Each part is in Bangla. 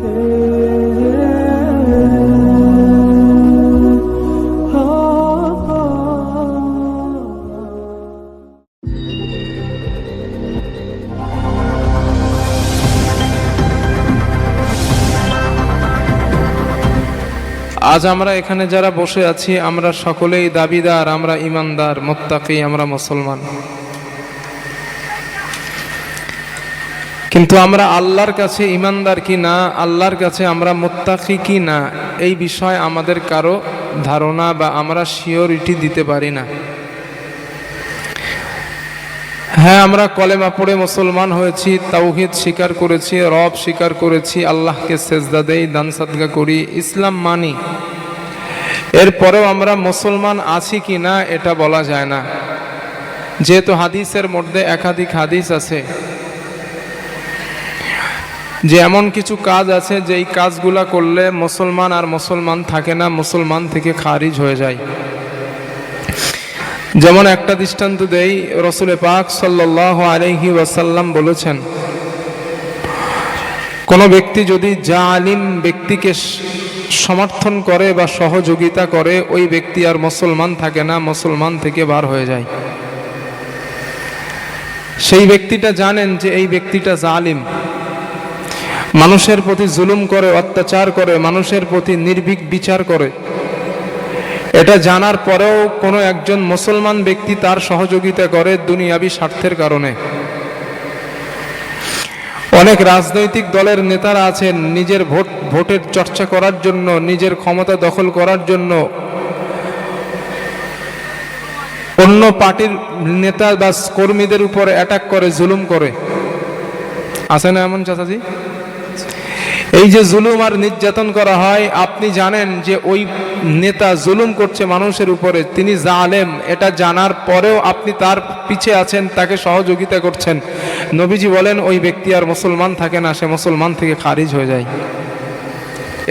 আজ আমরা এখানে যারা বসে আছি আমরা সকলেই দাবিদার, আমরা ইমানদার, মুত্তাকি, আমরা মুসলমান। কিন্তু আমরা আল্লাহর কাছে ইমানদার কি না, আল্লাহর কাছে আমরা মুত্তাকি কি না, এই বিষয়ে আমাদের কারো ধারণা বা আমরা সিওরিটি দিতে পারি না। হ্যাঁ, আমরা কলেমা পড়ে মুসলমান হয়েছি, তাওহীদ স্বীকার করেছি, রব স্বীকার করেছি, আল্লাহকে সেজদা দেই, দান সাদকা করি, ইসলাম মানি। এরপরেও আমরা মুসলমান আছি কি না এটা বলা যায় না, যেহেতু হাদিসের মধ্যে একাধিক হাদিস আছে যে এমন কিছু কাজ আছে যেই কাজগুলা করলে মুসলমান আর মুসলমান থাকে না, মুসলমান থেকে খারিজ হয়ে যায়। যেমন একটা দৃষ্টান্ত দেই, রাসূল পাক সাল্লাল্লাহু আলাইহি ওয়াসাল্লাম বলেছেন, কোন ব্যক্তি যদি জালিম ব্যক্তিকে সমর্থন করে বা সহযোগিতা করে, ওই ব্যক্তি আর মুসলমান থাকে না, মুসলমান থেকে বার হয়ে যায়। সেই ব্যক্তিটা জানেন যে এই ব্যক্তিটা জালিম, মানুষের প্রতি জুলুম করে, অত্যাচার করে, মানুষের প্রতি নির্ভীক বিচার করে। এটা জানার পরেও কোনো একজন মুসলমান ব্যক্তি তার সহযোগিতা করে দুনিয়াবি স্বার্থের কারণে। অনেক রাজনৈতিক দলের নেতারা আছেন নিজের ভোটের চর্চা করার জন্য, নিজের ক্ষমতা দখল করার জন্য অন্য পার্টির নেতা বা কর্মীদের উপর অ্যাটাক করে, জুলুম করে। আছে না এমন চাচাজি? এই যে জুলুম আর নির্যাতন করা হয়, আপনি জানেন যে ওই নেতা জুলুম করছে মানুষের উপরে, তিনি জালেম, এটা জানার পরেও আপনি তার পিছে আছেন, তাকে সহযোগিতা করছেন। নবীজি বলেন ওই ব্যক্তি আর মুসলমান থাকে না, সে মুসলমান থেকে খারিজ হয়ে যায়।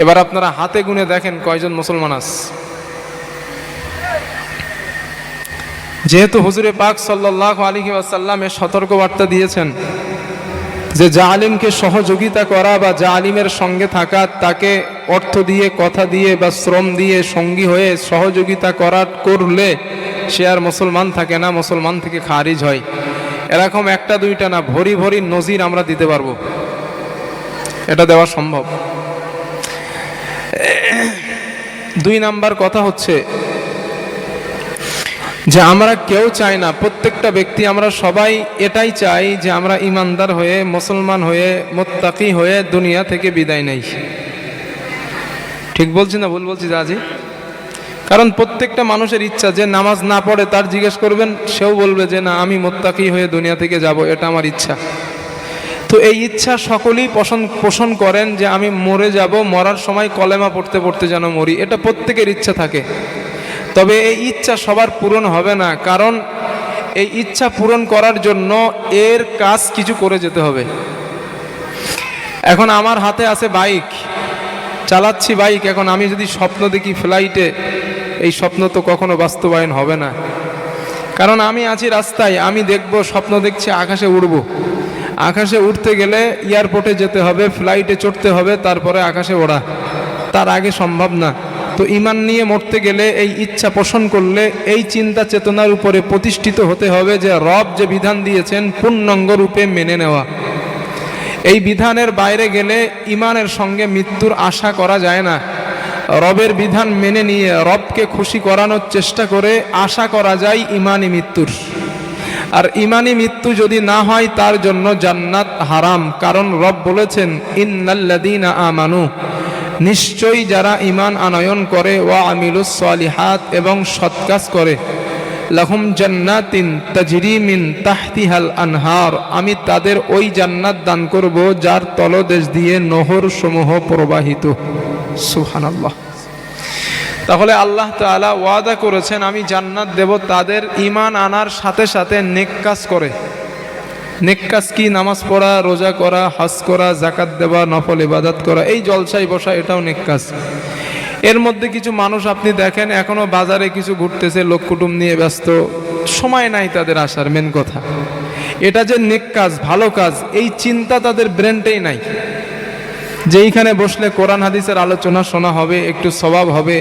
এবার আপনারা হাতে গুনে দেখেন কয়জন মুসলমান আছে। যেহেতু হুজুরে পাক সাল্লাল্লাহু আলাইহি ওয়াসাল্লাম এর সতর্কবার্তা দিয়েছেন যে জালিমকে সহযোগিতা করা বা জালিমের সঙ্গে থাকা, তাকে অর্থ দিয়ে, কথা দিয়ে বা শ্রম দিয়ে সঙ্গী হয়ে সহযোগিতা করলে সে আর মুসলমান থাকে না, মুসলমান থেকে খারিজ হয়। এরকম একটা দুইটা না, ভরি ভরি নজির আমরা দিতে পারবো, এটা দেওয়া সম্ভব। দুই নাম্বার কথা হচ্ছে যে আমরা কেউ চাই না, প্রত্যেকটা ব্যক্তি আমরা সবাই এটাই চাই যে আমরা ইমানদার হয়ে, মুসলমান হয়ে, মুত্তাকি হয়ে দুনিয়া থেকে বিদায় নেই। ঠিক বলছি না ভুল বলছি দাজি? কারণ প্রত্যেকটা মানুষের ইচ্ছা, যে নামাজ না পড়ে তার জিজ্ঞেস করবেন, সেও বলবে যে না, আমি মুত্তাকি হয়ে দুনিয়া থেকে যাব, এটা আমার ইচ্ছা। তো এই ইচ্ছা সকলেই পোষণ করেন যে আমি মরে যাব, মরার সময় কলেমা পড়তে পড়তে যেন মরি, এটা প্রত্যেকের ইচ্ছা থাকে। তবে এই ইচ্ছা সবার পূরণ হবে না, কারণ এই ইচ্ছা পূরণ করার জন্য এর কাজ কিছু করে যেতে হবে। এখন আমার হাতে আছে বাইক, চালাচ্ছি বাইক, এখন আমি যদি স্বপ্ন দেখি ফ্লাইটে, এই স্বপ্ন তো কখনো বাস্তবায়ন হবে না। কারণ আমি আছি রাস্তায়, আমি দেখব, স্বপ্ন দেখছি আকাশে উড়ব। আকাশে উঠতে গেলে এয়ারপোর্টে যেতে হবে, ফ্লাইটে চড়তে হবে, তারপরে আকাশে ওড়া, তার আগে সম্ভব না। তো ঈমান নিয়ে মরতে গেলে এই ইচ্ছা পোষণ করলে এই চিন্তা চেতনার উপরে প্রতিষ্ঠিত হতে হবে যে রব যে বিধান দিয়েছেন পূর্ণাঙ্গ রূপে মেনে নেওয়া। এই বিধানের বাইরে গেলে ঈমানের সঙ্গে মৃত্যুর আশা করা যায় না। রবের বিধান মেনে নিয়ে রবকে খুশি করানোর চেষ্টা করে আশা করা যায় ঈমানি মৃত্যুর। আর ঈমানি মৃত্যু যদি না হয় তার জন্য জান্নাত হারাম, কারণ রব বলেছেন ইন্নাল্লাযীনা আমানু, নিশ্চয়ই যারা ঈমান আনয়ন করে, ওয়া আমিলুস সালিহাত, এবং সৎ কাজ করে, লাহুম জান্নাতিন তাজরি মিন তাহতিহাল আনহার, আমি তাদের ওই জান্নাত দান করব যার তলদেশ দিয়ে নহর সমূহ প্রবাহিত। সুবহানাল্লাহ। তাহলে আল্লাহ তাআলা ওয়াদা করেছেন আমি জান্নাত দেব তাদের ঈমান আনার সাথে সাথে নেক কাজ করে। নেক কাজ কি? নামাজ পড়া, রোজা করা, হজ করা, যাকাত দেওয়া, নফল ইবাদত করা, এই জলসায় বসা, এটাও নেক কাজ। এর মধ্যে কিছু মানুষ আপনি দেখেন এখনো বাজারে কিছু ঘুরতেছে, লোক কুটুম নিয়ে ব্যস্ত, সময় নাই তাদের আসার। মেন কথা এটা যে নেক কাজ, ভালো কাজ, এই চিন্তা তাদের ব্রেনটেই নাই। যেইখানে বসলে কোরআন হাদিসের আলোচনা শোনা হবে, একটু সওয়াব হবে,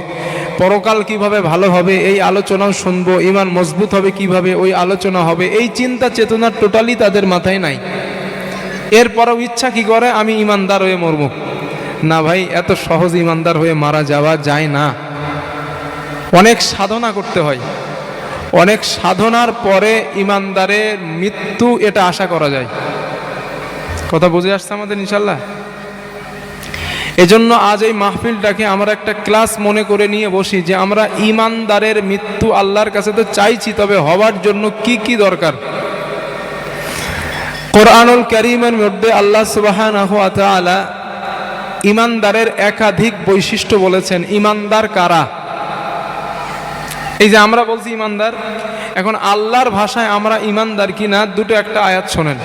পরকাল কিভাবে ভালো হবে এই আলোচনাও শুনবো, ঈমান মজবুত হবে কিভাবে ওই আলোচনা হবে, এই চিন্তা চেতনা টোটালি তাদের মাথায় নাই। এরপরও ইচ্ছা কি করে, আমি ঈমানদার হয়ে মরবো। না ভাই, এত সহজ ঈমানদার হয়ে মারা যাওয়া যায় না। অনেক সাধনা করতে হয়, অনেক সাধনার পরে ঈমানদারের মৃত্যু এটা আশা করা যায়। কথা বুঝে আসছে আমাদের ইনশাল্লাহ? এজন্য আজ এই মাহফিলটাকে আমরা একটা ক্লাস মনে করে নিয়ে বসি যে আমরা ঈমানদারের মৃত্যু আল্লাহর কাছে তো চাইছি, তবে হওয়ার জন্য কি কি দরকার। কোরআনুল কারীমের মধ্যে আল্লাহ সুবহানাহু ওয়া তাআলা ঈমানদারের একাধিক বৈশিষ্ট্য বলেছেন। ঈমানদার কারা? এই যে আমরা বলছি ঈমানদার, এখন আল্লাহর ভাষায় আমরা ঈমানদার কিনা দুটো একটা আয়াত শোনেন।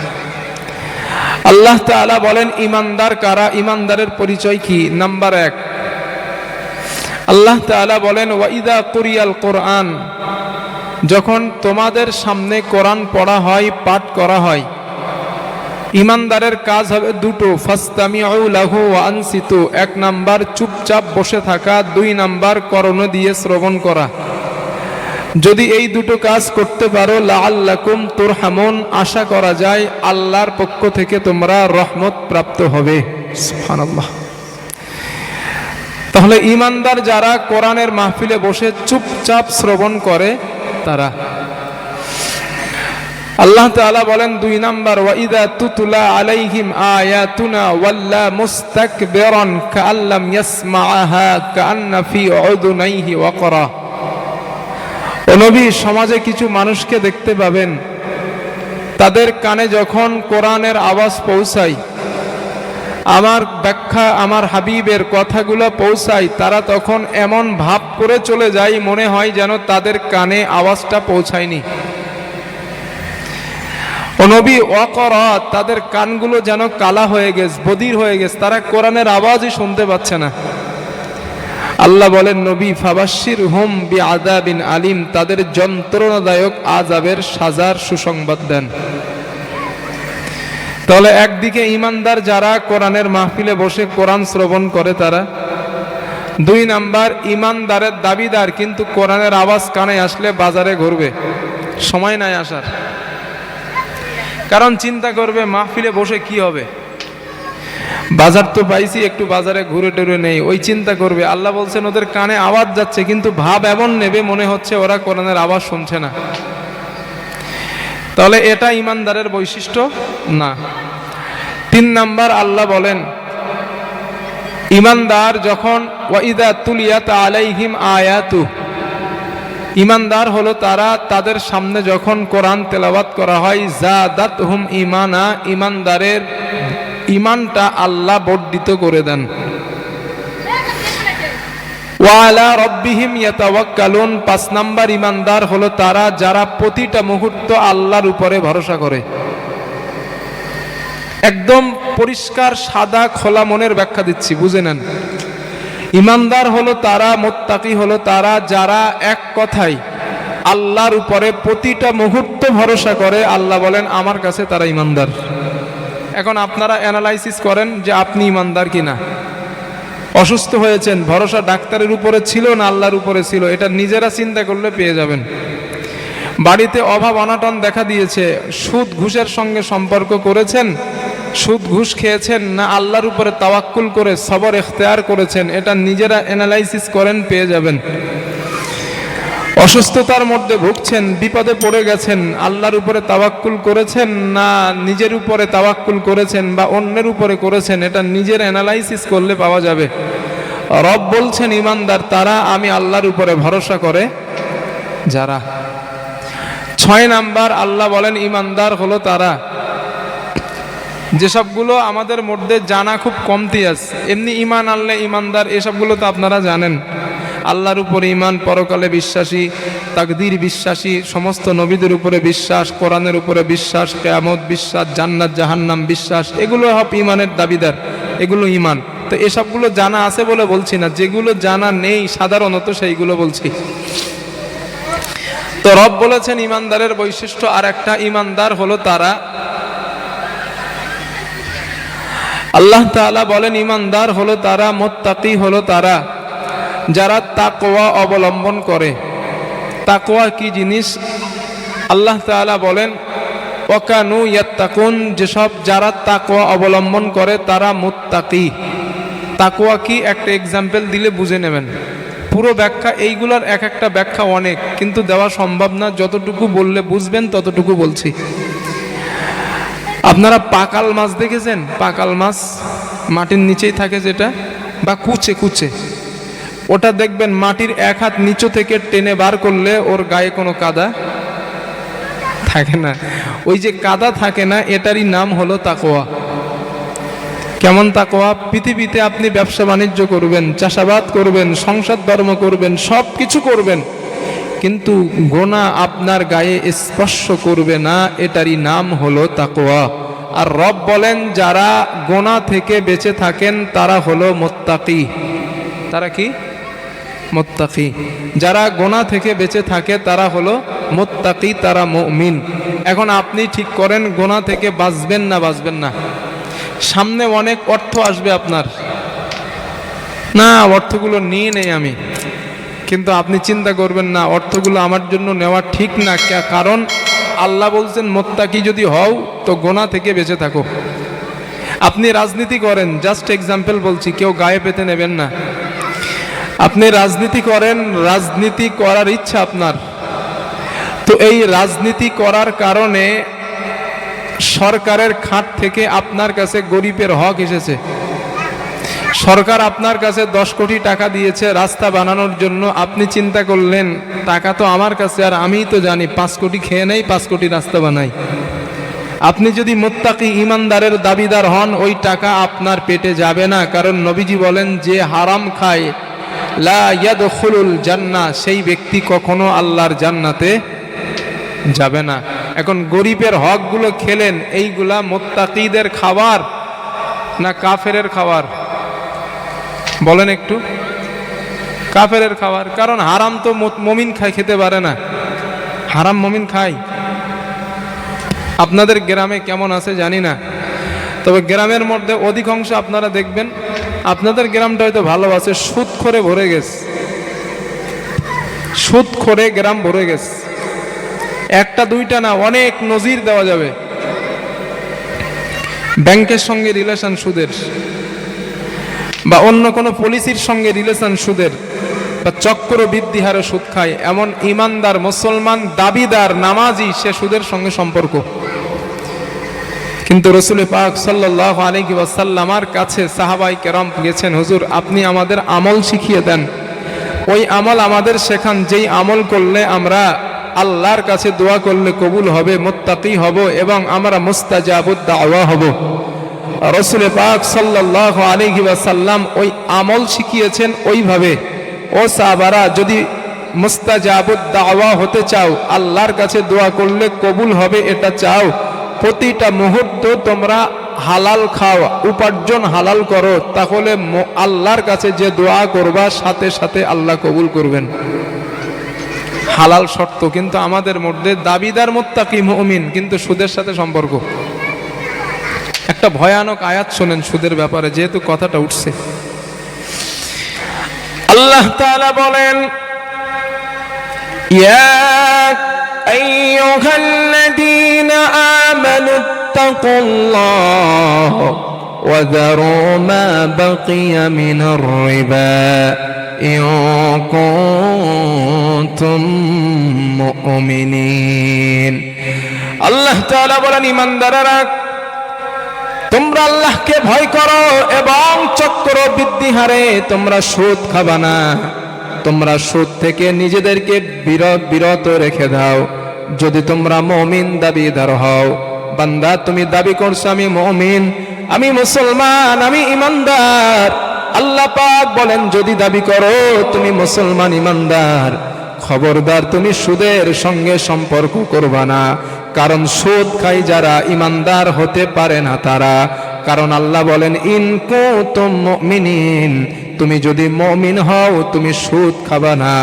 আল্লাহ তাআলা বলেন ঈমানদার কারা, ঈমানদারের পরিচয় কি? নাম্বার 1, আল্লাহ তাআলা বলেন ওয়াইদা কুরিয়াল কোরআন, যখন তোমাদের সামনে কোরআন পড়া হয়, পাঠ করা হয়, ঈমানদারের কাজ হবে দুটো, ফাসতামিউ লাহু ওয়া আনসিতু, 1 নাম্বার চুপচাপ বসে থাকা, 2 নাম্বার কর্ণ দিয়ে শ্রবণ করা। যদি এই দুটো কাজ করতে পারো লাআল্লাকুম তুরহামুন, আশা করা যায় আল্লাহর পক্ষ থেকে তোমরা রহমত প্রাপ্ত হবে। সুবহানাল্লাহ। তাহলে ঈমানদার যারা কোরআনের মাহফিলে বসে চুপচাপ শ্রবণ করে তারা। আল্লাহ তাআলা বলেন 2 নাম্বার ওয়াইদা তুতলা আলাইহিম আয়াতুনা ওয়াল্লা মুস্তাকবিরান কাআল্লাম ইয়াসমাআহা কাআন্না ফি উযুনাইহি ওয়াকরা। ও নবী, সমাজে কিছু মানুষকে দেখতে পাবেন, তাদের কানে যখন কোরআনের আওয়াজ পৌঁছায়, আমার ব্যাখ্যা, আমার হাবিবের কথাগুলো পৌঁছায়, তারা তখন এমন ভাব করে চলে যায় মনে হয় যেন তাদের কানে আওয়াজটা পৌঁছায়নি। ও নবী, ওয়াকরা, তাদের কানগুলো যেন কালা হয়ে গেছে, বধির হয়ে গেছে, তারা কোরআনের আওয়াজই শুনতে পাচ্ছে না। আল্লাহ বলেন নবী ফাবাশশিরহুম বিআযাবিন আলিম, তাদের যন্ত্রণাদায়ক আযাবের সাজার সুসংবাদ দেন। তাহলে একদিকে ঈমানদার যারা কোরআনের মাহফিলে বসে কোরআন শ্রবণ করে তারা, 2 নাম্বার ঈমানদারের দাবিদার, কিন্তু কোরআনের আওয়াজ কানে আসলে বাজারে ঘুরবে, সময় নাই আসার। কারণ চিন্তা করবে মাহফিলে বসে কি হবে, বাজার তো পাইছি, একটু বাজারে ঘুরে টুরে নেই, ওই চিন্তা করবে। আল্লাহ বলছেন ওদের কানে আওয়াজ যাচ্ছে, কিন্তু ভাব এমন নেবে মনে হচ্ছে ওরা কোরআনের আওয়াজ শুনছে না। তাহলে এটা ঈমানদারের বৈশিষ্ট্য না। 3 নাম্বার আল্লাহ বলেন ঈমানদার যখন ওয়াইদা তুলিয়াত আলাইহিম আয়াতু, ঈমানদার হলো তারা, তাদের সামনে যখন কোরআন তেলাওয়াত করা হয়, জাদাতহুম ঈমানা, ঈমানদারের ঈমানটা আল্লাহ বর্ধিত করে দেন। ওয়া আলা রাব্বিহিম ইয়াতাওয়াক্কালুন, 5 নাম্বার ঈমানদার হলো তারা যারা প্রতিটা মুহূর্ত আল্লাহর উপরে ভরসা করে। একদম পরিষ্কার সাদা খোলা মনের ব্যাখ্যা দিচ্ছি, বুঝে নেন। ঈমানদার হলো তারা, মুত্তাকি হলো তারা যারা এক কথায় আল্লাহর উপরে প্রতিটা মুহূর্ত ভরসা করে। আল্লাহ বলেন আমার কাছে তারা ঈমানদার। এখন আপনারা অ্যানালাইসিস করেন যে আপনি ঈমানদার কিনা। অসুস্থ হয়েছেন, ভরসা ডাক্তারের উপরে ছিল না আল্লাহর উপরে ছিল, এটা নিজেরা চিন্তা করলে পেয়ে যাবেন। বাড়িতে অভাব অনাটন দেখা দিয়েছে, সুদ ঘুষের সঙ্গে সম্পর্ক করেছেন, সুদ ঘুষ খেয়েছেন, না আল্লাহর উপরে তাওয়াক্কুল করে সবর ইখতিয়ার করেছেন, এটা নিজেরা অ্যানালাইসিস করেন, পেয়ে যাবেন। অসুস্থতার মধ্যে ভুগছেন, বিপদে পড়ে গেছেন, আল্লাহর উপরে তাওয়াক্কুল করেছেন না নিজের উপরে তাওয়াক্কুল করেছেন বা অন্যের উপরে করেছেন, এটা নিজের অ্যানালাইসিস করলে পাওয়া যাবে। রব বলছেন ঈমানদার তারা, আমি আল্লাহর উপরে ভরসা করে যারা। 6 নাম্বার আল্লাহ বলেন ঈমানদার হলো তারা যেসবগুলো আমাদের মধ্যে জানা খুব কমতি আছে। এমনি ঈমান আনলে ঈমানদার, এসবগুলো তো আপনারা জানেন। আল্লাহর উপরে ঈমান, পরকালে বিশ্বাসী, তাকদীর বিশ্বাসী, সমস্ত নবীদের উপরে বিশ্বাস, কোরআনের উপরে বিশ্বাস, কিয়ামত বিশ্বাস, জান্নাত জাহান্নাম বিশ্বাস, এগুলো সব ঈমানের দাবিদার, এগুলো ঈমান। তো এসবগুলো জানা আছে বলে বলছি না, যেগুলো জানা নেই সাধারণত সেইগুলো বলছি। তো রব বলেছেন ঈমানদারের বৈশিষ্ট্য আর একটা, ঈমানদার হলো তারা আল্লাহ তাআলা বলেন ঈমানদার হলো তারা, মুত্তাকি হলো তারা যারা তাকওয়া অবলম্বন করে। তাকওয়া কি জিনিস? আল্লাহ তাআলা বলেন ওয়াকানু ইয়াত্তাকুন, যেসব যারা তাকওয়া অবলম্বন করে তারা মুত্তাকি। তাকওয়া কি একটা এক্সাম্পল দিলে বুঝে নেবেন। পুরো ব্যাখ্যা এইগুলোর এক একটা ব্যাখ্যা অনেক, কিন্তু দেওয়া সম্ভব না, যতটুকু বললে বুঝবেন ততটুকু বলছি। আপনারা পাকাল মাছ দেখেছেন? পাকাল মাছ মাটির নিচেই থাকে যেটা, বা কুচে কুচে, ওটা দেখবেন মাটির এক হাত নিচু থেকে টেনে বার করলে ওর গায়ে কোনো কাদা থাকে না। ওই যে কাদা থাকে না, এটারই নাম হলো তাকওয়া। কেমন তাকওয়া? পৃথিবীতে আপনি ব্যবসা বাণিজ্য করবেন, চাষাবাদ করবেন, সংসার ধর্ম করবেন, সব কিছু করবেন, কিন্তু গোনা আপনার গায়ে স্পর্শ করবে না, এটারই নাম হলো তাকওয়া। আর রব বলেন যারা গোনা থেকে বেঁচে থাকেন তারা হলো মুত্তাকি। তারা কি? মুত্তাকি। যারা গোনা থেকে বেঁচে থাকে তারা হলো মুত্তাকি, তারা মুমিন। এখন আপনি ঠিক করেন গোনা থেকে বাঁচবেন না বাঁচবেন না। সামনে অনেক অর্থ আসবে আপনার, না অর্থগুলো নিয়ে নেই আমি, কিন্তু আপনি চিন্তা করবেন না অর্থগুলো আমার জন্য নেওয়া ঠিক না, কারণ আল্লাহ বলছেন মুত্তাকি যদি হও তো গোনা থেকে বেঁচে থাকো। আপনি রাজনীতি করেন, জাস্ট এক্সাম্পল বলছি, কেউ গায়ে পেতে নেবেন না। আপনি রাজনীতি করেন, রাজনীতি করার ইচ্ছা আপনার, তো এই রাজনীতি করার কারণে সরকারের খাত থেকে আপনার কাছে গরিবের হক এসেছে। সরকার আপনার কাছে 10 কোটি টাকা দিয়েছে রাস্তা বানানোর জন্য। আপনি চিন্তা করলেন টাকা তো আমার কাছে, আর আমিই তো জানি 5 কোটি খেয়ে নেই, 5 কোটি রাস্তা বানাই। আপনি যদি মুত্তাকি ঈমানদারের দাবিদার হন, ওই টাকা আপনার পেটে যাবে না, কারণ নবীজি বলেন যে হারাম খায় লা ইয়াদখুলুল জান্নাহ, সেই ব্যক্তি কখনো আল্লাহর জান্নাতে যাবে না। এখন গরিবের হকগুলো খেলেন, এইগুলা মুত্তাকিদের খাবার না কাফেরের খাবার? বলেন একটু। কাফেরের খাবার, কারণ হারাম তো মুমিন খেতে পারে না, হারাম মুমিন খায়। আপনাদের গ্রামে কেমন আছে জানি না, তবে গ্রামের মধ্যে অধিকাংশ আপনারা দেখবেন, আপনাদের গ্রামটা হয়তো ভালো আছে, সুদ করে ভরে গেছে, সুদ করে গ্রাম ভরে গেছে। একটা দুইটা না, অনেক নজির দেওয়া যাবে। ব্যাংকের সঙ্গে রিলেশন সুদের, বা অন্য কোনো পলিসির সঙ্গে রিলেশন সুদের, বা চক্রবৃদ্ধি হারে সুদ খায় এমন ঈমানদার মুসলমান দাবিদার নামাজি, সে সুদের সঙ্গে সম্পর্ক। কিন্তু রাসূল পাক সাল্লাল্লাহু আলাইহি ওয়াসাল্লামের কাছে সাহাবায়ে কেরাম গেছেন, হুজুর আপনি আমাদের আমল শিখিয়ে দেন, ওই আমল আমাদের শেখান, যেই আমল করলে আমরা আল্লাহর কাছে দোয়া করলে কবুল হবে, মুত্তাকি হব, এবং আমরা মুস্তাজাবুদ দাওয়া হব। রাসূল পাক সাল্লাল্লাহু আলাইহি ওয়াসাল্লাম ওই আমল শিখিয়েছেন ওইভাবে। ও সাহাবারা, যদি মুস্তাজাবুদ দাওয়া হতে চাও, আল্লাহর কাছে দোয়া করলে কবুল হবে এটা চাও, প্রতিটা মুহূর্ত তোমরা হালাল খাও, উপার্জন হালাল করো, তাহলে আল্লাহর কাছে যে দোয়া করবা সাথে সাথে আল্লাহ কবুল করবেন। হালাল শর্ত। কিন্তু আমাদের মধ্যে দাবিদার মুত্তাকি মুমিন, কিন্তু সুদের সাথে সম্পর্ক। একটা ভয়ানক আয়াত শোনেন সুদের ব্যাপারে, যেহেতু কথাটা উঠছে। আল্লাহ তাআলা বলেন, ইয়া আইয়ুহাল্লাযীনা আমানুত্তাকুল্লাহ ওয়া যারু মা বাকিয়া মিনার রিবা ইন কুনতুম মুমিনিন। আল্লাহ তাআলা বলেন, ঈমানদাররা তোমরা আল্লাহকে ভয় করো এবং চক্রবৃদ্ধি হারে তোমরা সুদ খাবা না। তোমরা সুদ থেকে নিজেদেরকে বিরত রেখে দাও, যদি তোমরা মুমিন দাবিদার হও। বান্দা, তুমি দাবি করছো আমি মুমিন, আমি মুসলমান, আমি ঈমানদার। আল্লাহ পাক বলেন, যদি দাবি করো তুমি মুসলমান ঈমানদার, খবরদার তুমি সুদের সঙ্গে সম্পর্ক করবা না, কারণ সুদ খাই যারা ঈমানদার হতে পারে না তারা। কারণ আল্লাহ বলেন, ইন কুনতুম মুমিনিন, তুমি যদি মুমিন হও তুমি সুদ খাবা না।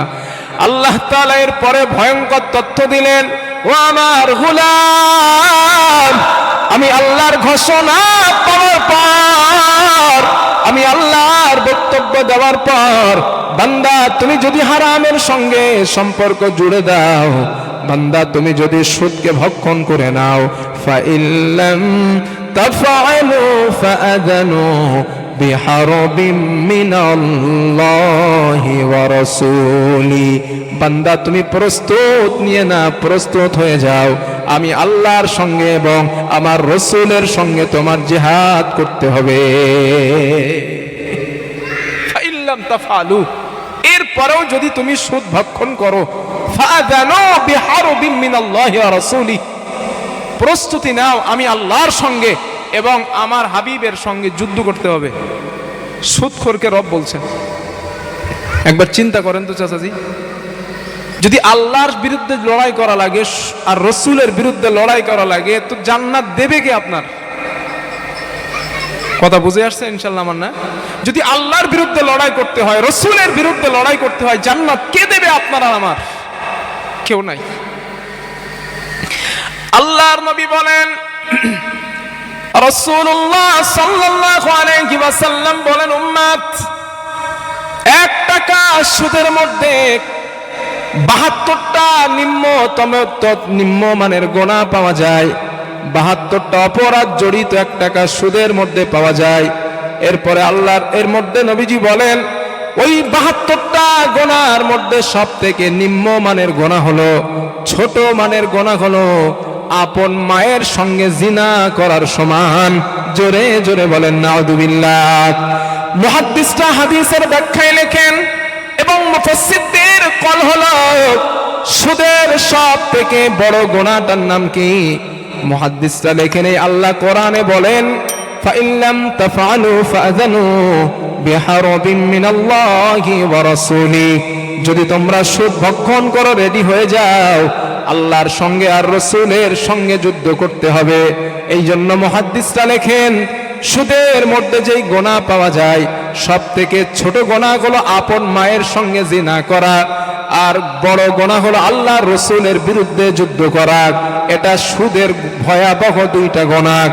আল্লাহ তাআলা এর পরে ভয়ঙ্কর তথ্য দিলেন, ও আমার গোলাম, আমি আল্লাহর ঘোষণা পাওয়ার পর বক্তব্য দেওয়ার পর বান্দা তুমি যদি হারামের সঙ্গে সম্পর্ক জুড়ে দাও, বান্দা তুমি যদি সুদকে ভক্ষণ করে নাও, ফাইল্লাম তাফআলু ফাআযানু বিহারবিম মিনাল্লাহি ওয়া রাসূলি। বান্দা তুমি প্রস্তুত নিয়ে না, প্রস্তুত হয়ে যাও, আমি আল্লাহর সঙ্গে এবং আমার রাসূলের সঙ্গে তোমার জিহাদ করতে হবে। ফাইল্লাম তাফআলু, এরপরেও যদি তুমি সুদ ভক্ষণ করো, ফাআযানু বিহারবিম মিনাল্লাহি ওয়া রাসূলি, প্রস্তুতি নাও, আমি আল্লাহর সঙ্গে এবং আমার হাবিবের সঙ্গে যুদ্ধ করতে হবে। সুদখোরকে রব বলছেন। একবার চিন্তা করেন তো চাচাজি, যদি আল্লাহর বিরুদ্ধে লড়াই করা লাগে আর রসুলের বিরুদ্ধে লড়াই করা লাগে, তো জান্নাত দেবে কে আপনার? কথা বুঝে আসছে ইনশাল্লাহ আমার না? যদি আল্লাহর বিরুদ্ধে লড়াই করতে হয়, রসুলের বিরুদ্ধে লড়াই করতে হয়, জান্নাত কে দেবে আপনার আর আমার? কেউ নাই। আল্লাহর নবী বলেন, রাসূলুল্লাহ সাল্লাল্লাহু আলাইহি ওয়াসাল্লাম বলেন, উম্মত, 1 টাকা সুদের মধ্যে 72টা নিম্নমানের গুনাহ পাওয়া যায়, 72টা অপরাধ জড়িত 1 টাকা সুদের মধ্যে পাওয়া যায়। এরপরে আল্লাহর এর মধ্যে নবীজি বলেন, ওই 72টা গুনাহর মধ্যে সবথেকে নিম্নমানের গুনাহ হলো, ছোট মানের গুনাহ হলো আপন মায়ের সঙ্গে জিনা করার সমান। জোরে জোরে বলেন নাউযুবিল্লাহ। মুহাদ্দিসরা হাদিসের ব্যাখ্যায় লেখেন এবং মুফাসসিরদের কল হলো, সুদের সব থেকে বড় গুনাহটার নাম কি? মুহাদ্দিসরা লেখেন, এই আল্লাহ কোরআনে বলেন, ফাইল্লাম তাফআলু ফাআযানু বিহারবিম মিনাল্লাহি ওয়া রাসূলি, যদি তোমরা সুদ ভক্ষণ করো, রেডি হয়ে যাও, আল্লাহর সঙ্গে আর রসুলের সঙ্গে যুদ্ধ করতে হবে। এই জন্য মুহাদ্দিসরা লেখেন, সুদের মধ্যে যেই গুনাহ পাওয়া যায়, সব থেকে ছোট গুনাহ হলো আপন মায়ের সঙ্গে জিনা করা, আর বড় গুনাহ হলো আল্লাহর রসুলের বিরুদ্ধে যুদ্ধ করা। এটা সুদের ভয়াবহ 2টা গুনাহ।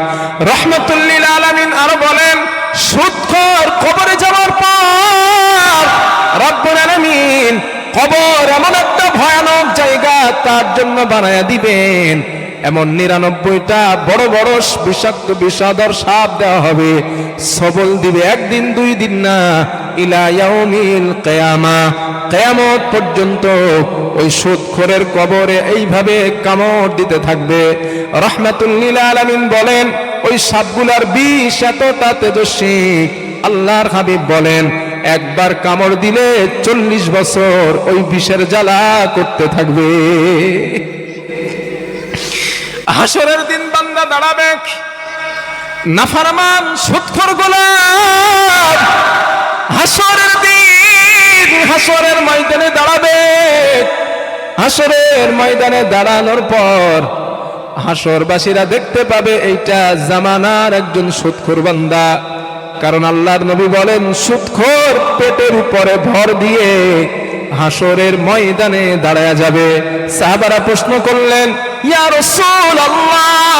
রাহমাতুল লিল আলামিন আরো বলেন, সুদখোর কবরে যাওয়ার পর রব্বুল আলামিন কবর এমন একটা ভয়ানক জায়গা তার জন্য বানায়া দিবেন, এমন 99টা বড় বড় বিষাক্ত বিষাদর সাপ দেওয়া হবে, সবল দিবে, 1 দিন 2 দিন না, ইলা ইয়াউমিল কিয়ামা, কিয়ামত পর্যন্ত ওই সুদখোরের কবরে এইভাবে কামড় দিতে থাকবে। রাহমাতুল লিল আলামিন বলেন, ওই সাপগুলার বিষ এতটা তেজস্বী, আল্লাহর হাবিব বলেন, একবার কামড় দিলে 40 বছর ওই বিষের জ্বালা করতে থাকবে। হাসরের দিন বান্দা দাঁড়াবে, নাফরমান সুদখোর গোলাম হাসরের দিন হাসরের ময়দানে দাঁড়াবে। হাসরের ময়দানে দাঁড়ানোর পর হাসরবাসীরা দেখতে পাবে এইটা জামানার একজন সুদখোর বান্দা। কারণ আল্লাহর নবী বলেন, সুদখোর পেটের উপরে ভর দিয়ে হাসরের ময়দানে দাঁড়ায়া যাবে। সাহাবারা প্রশ্ন করলেন, ইয়া রাসূলুল্লাহ,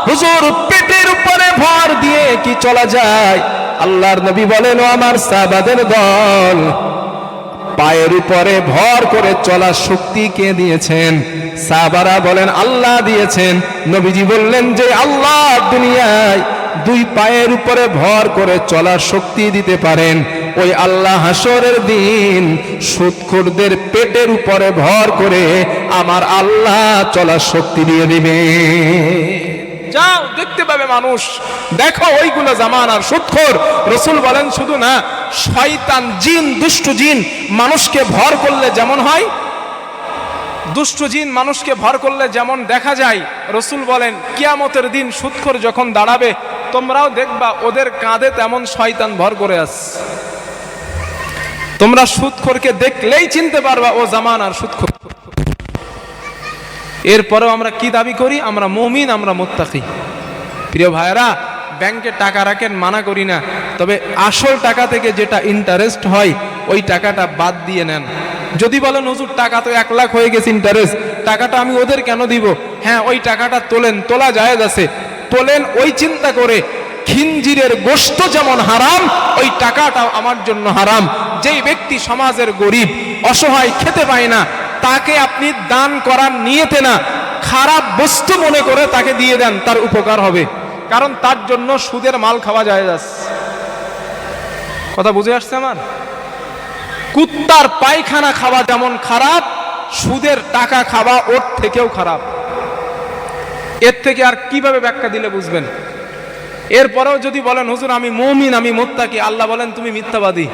হুজুর পেটের উপরে ভর দিয়ে কি চলা যায়? আল্লাহর নবী বলেন, ও আমার সাহাবাদের দল, পায়ের উপরে ভর করে চলার শক্তি কে দিয়েছেন? সাহাবারা বলেন, আল্লাহ দিয়েছেন। নবীজি বললেন যে আল্লাহ দুনিয়ায় 2 পায়ের উপরে ভর করে চলার শক্তি দিতে পারেন, ওই আল্লাহ হাসরের দিন সুদখোরদের পেটের উপরে ভর করে আমার আল্লাহ চলার শক্তি দিয়ে দিবে। যাও দেখতে পাবে মানুষ, দেখো ওইগুলো জামানার সুদখোর। রাসূল বলেন, শুধু না, শয়তান জিন, দুষ্ট জিন মানুষকে ভর করলে যেমন হয়, দুষ্ট জিন মানুষকে ভর করলে যেমন দেখা যায়, রাসূল বলেন কিয়ামতের দিন সুদখোর যখন দাঁড়াবে, তোমরাও দেখবা ওদের কাঁধে তেমন শয়তান ভর করে আছে। তোমরা সুদখোরকে দেখলেই চিনতে পারবা ও জামানার সুদখোর। এরপরেও আমরা কি দাবি করি? আমরা মুমিন, আমরা মুত্তাকি। প্রিয় ভাইরা, ব্যাংকে টাকা রাখেন মানা করি না, তবে আসল টাকা থেকে যেটা ইন্টারেস্ট হয় ওই টাকাটা বাদ দিয়ে নেন। যদি বলেন হুজুর টাকা তো 1 লাখ হয়ে গেছে ইন্টারেস্ট, টাকাটা আমি ওদের কেন দিব? হ্যাঁ, ওই টাকাটা তোলেন, তোলা জায়েজ আছে, তোলেন ওই চিন্তা করে খিনজিরের গোশত যেমন হারাম, ওই টাকাটাও আমার জন্য হারাম। যেই ব্যক্তি সমাজের গরিব, অসহায়, খেতে পায় না, তাকে আপনি দান করার নিয়তে না, খারাপ বস্তু মনে করে তাকে দিয়ে দেন, তার উপকার হবে। কারণ তার জন্য সুদের মাল খাওয়া যায় যাচ্ছে। কথা বুঝে আসছে আমার? কুত্তার পায়খানা খাওয়া যেমন খারাপ, সুদের টাকা খাওয়া ওর থেকেও খারাপ। এর থেকে আর কিভাবে ব্যাখ্যা দিলে বুঝবেন? এরপরেও যদি বলেন হুজুর আমি মুমিন, আমি মুত্তাকি, আল্লাহ বলেন তুমি মিথ্যাবাদী।